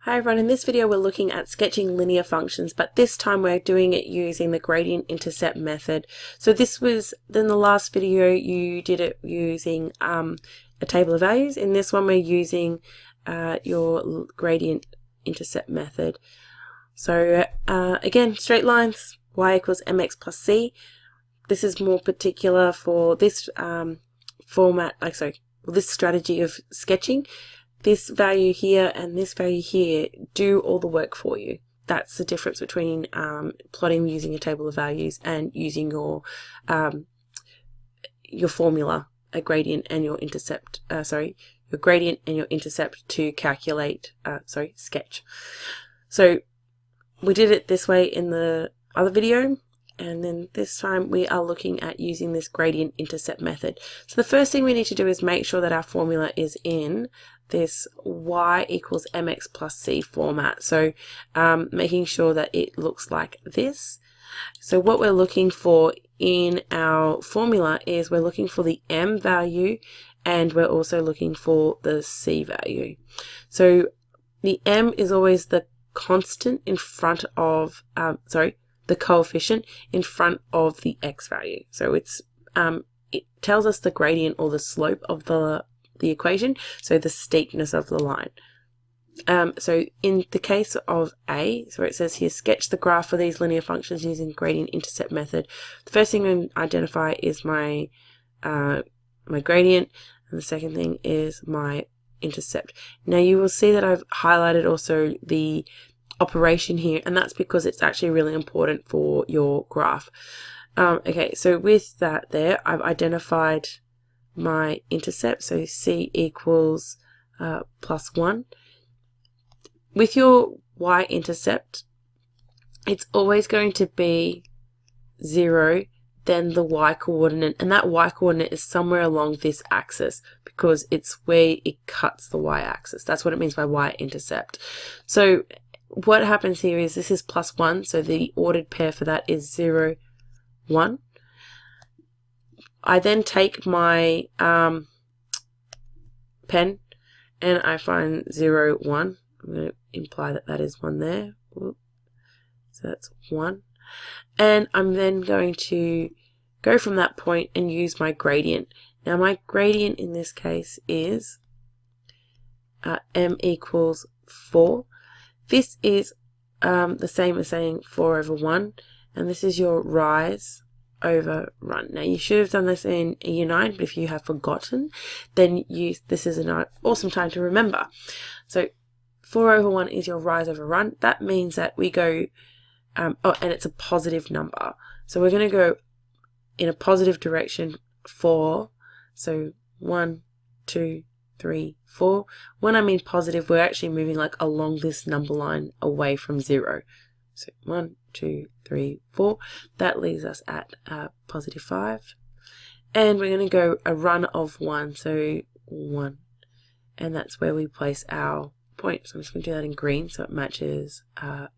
Hi everyone, in this video we're looking at sketching linear functions, but this time we're doing it using the gradient-intercept method. So this was, in the last video you did it using a table of values. In this one we're using your gradient-intercept method. So again, straight lines, y equals mx plus c. This is more particular for this this strategy of sketching. This value here and this value here do all the work for you. That's the difference between plotting using a table of values and using your formula, a gradient and your intercept. Your gradient and your intercept to calculate. Sketch. So we did it this way in the other video, and then this time we are looking at using this gradient intercept method. So the first thing we need to do is make sure that our formula is in this y equals mx plus c format. So making sure that it looks like this. So what we're looking for in our formula is we're looking for the m value and we're also looking for the c value. So the m is always the constant in front of, the coefficient in front of the x value. So it's it tells us the gradient or the slope of the equation, so the steepness of the line. So in the case of A, so it says here, sketch the graph for these linear functions using gradient intercept method. The first thing we identify is my my gradient, and the second thing is my intercept. Now you will see that I've highlighted also the operation here, and that's because it's actually really important for your graph. Okay, so with that there, I've identified my intercept, so c equals plus 1. With your y-intercept, it's always going to be 0, then the y-coordinate, and that y-coordinate is somewhere along this axis because it's where it cuts the y-axis. That's what it means by y-intercept. So what happens here is this is plus 1, so the ordered pair for that is 0, 1. I then take my pen and I find 0, 1. I'm going to imply that that is 1 there. So that's 1. And I'm then going to go from that point and use my gradient. Now my gradient in this case is m equals 4. This is the same as saying 4 over 1, and this is your rise over run. Now you should have done this in year 9, but if you have forgotten, then this is an awesome time to remember. So 4 over 1 is your rise over run. That means that we go, and it's a positive number. So we're going to go in a positive direction 4. So 1, 2, 3, 4. When I mean positive, we're actually moving like along this number line away from 0. So 1, 2, 3, 4. That leaves us at positive 5. And we're going to go a run of 1, so 1. And that's where we place our point. So I'm just going to do that in green so it matches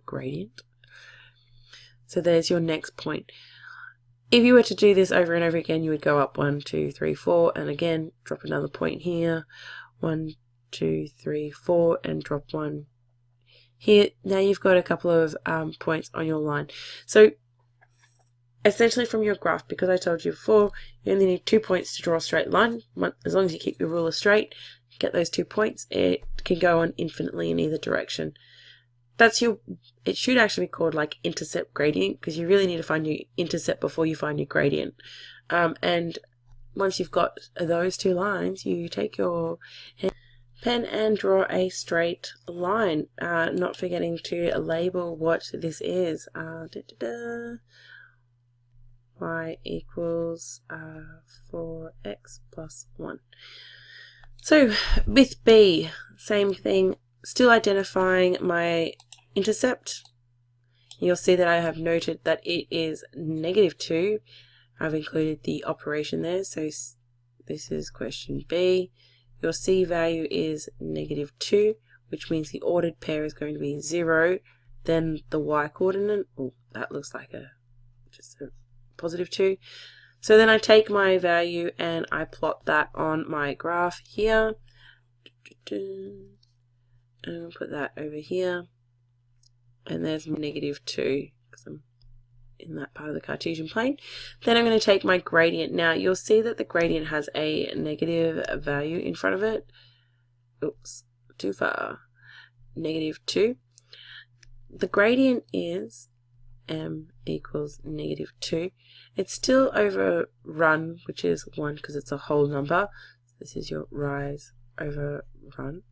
gradient. So there's your next point. If you were to do this over and over again, you would go up 1, 2, 3, 4, and again drop another point here. 1, 2, 3, 4, and drop 1 here. Now you've got a couple of points on your line. So essentially from your graph, because I told you before, you only need 2 points to draw a straight line. As long as you keep your ruler straight, get those 2 points, it can go on infinitely in either direction. It should actually be called like intercept gradient, because you really need to find your intercept before you find your gradient. And once you've got those 2 lines, you take your pen and draw a straight line, not forgetting to label what this is. Y equals 4x plus 1. So with B, same thing, still identifying my intercept. You'll see that I have noted that it is -2. I've included the operation there, so this is question B. Your C value is -2, which means the ordered pair is going to be 0, then the y coordinate, oh, that looks like just a positive 2. So then I take my value and I plot that on my graph here. And I'll put that over here. And there's -2 because I'm in that part of the Cartesian plane. Then I'm going to take my gradient. Now you'll see that the gradient has a negative value in front of it. Oops, too far. -2. The gradient is m equals -2. It's still over which is 1 because it's a whole number. This is your rise over run.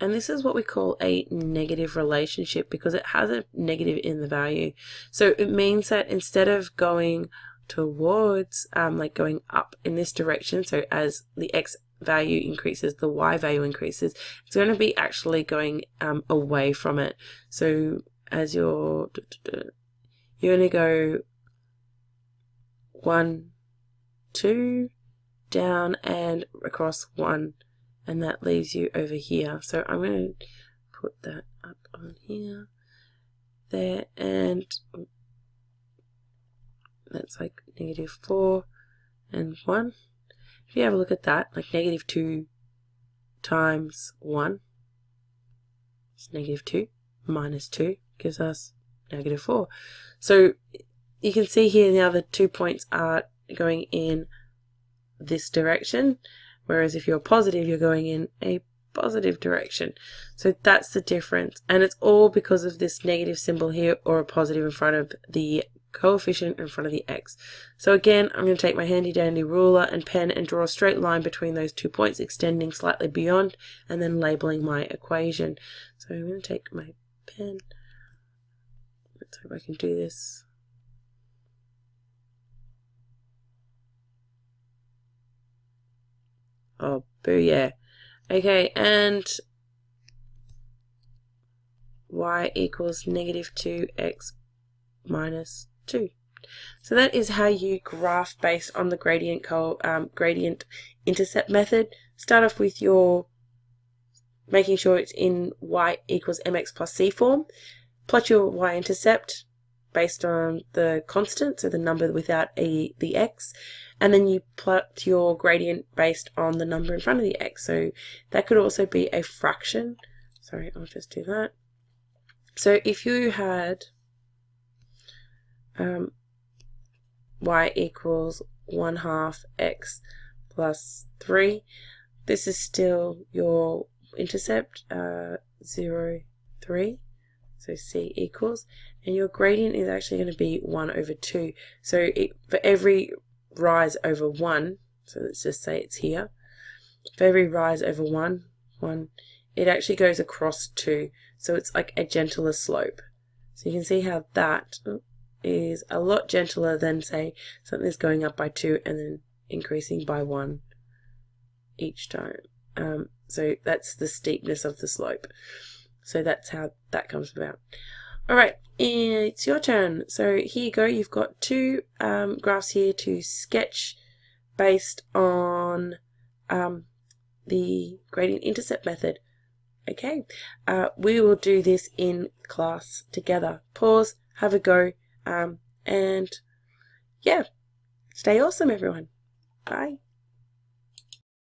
And this is what we call a negative relationship because it has a negative in the value. So it means that instead of going towards, like going up in this direction, so as the x value increases, the y value increases, it's going to be actually going away from it. So as you're going to go 1, 2, down and across 1. And that leaves you over here. So I'm going to put that up on here, there, and that's like -4 and 1. If you have a look at that, like -2 times 1 is -2 minus 2 gives us -4. So you can see here now the 2 points are going in this direction. Whereas if you're positive, you're going in a positive direction. So that's the difference. And it's all because of this negative symbol here or a positive in front of the coefficient in front of the x. So again, I'm going to take my handy dandy ruler and pen and draw a straight line between those 2 points, extending slightly beyond, and then labeling my equation. So I'm going to take my pen. Let's hope I can do this. Oh, booyah. Okay, and y equals -2x minus 2. So that is how you graph based on the gradient intercept method. Start off with your making sure it's in y equals mx plus c form. Plot your y-intercept based on the constant, so the number without the x, and then you plot your gradient based on the number in front of the x. So that could also be a fraction. Sorry, I'll just do that. So if you had y equals 1/2 x plus 3, this is still your intercept, 0, 3. So c equals, and your gradient is actually going to be 1/2. So for every rise over 1, so let's just say it's here, for every rise over 1, it actually goes across 2. So it's like a gentler slope. So you can see how that is a lot gentler than, say, something's going up by 2 and then increasing by 1 each time. So that's the steepness of the slope. So that's how that comes about. Alright, it's your turn. So here you go. You've got 2 graphs here to sketch based on the gradient intercept method. Okay, we will do this in class together. Pause, have a go, and yeah, stay awesome everyone. Bye.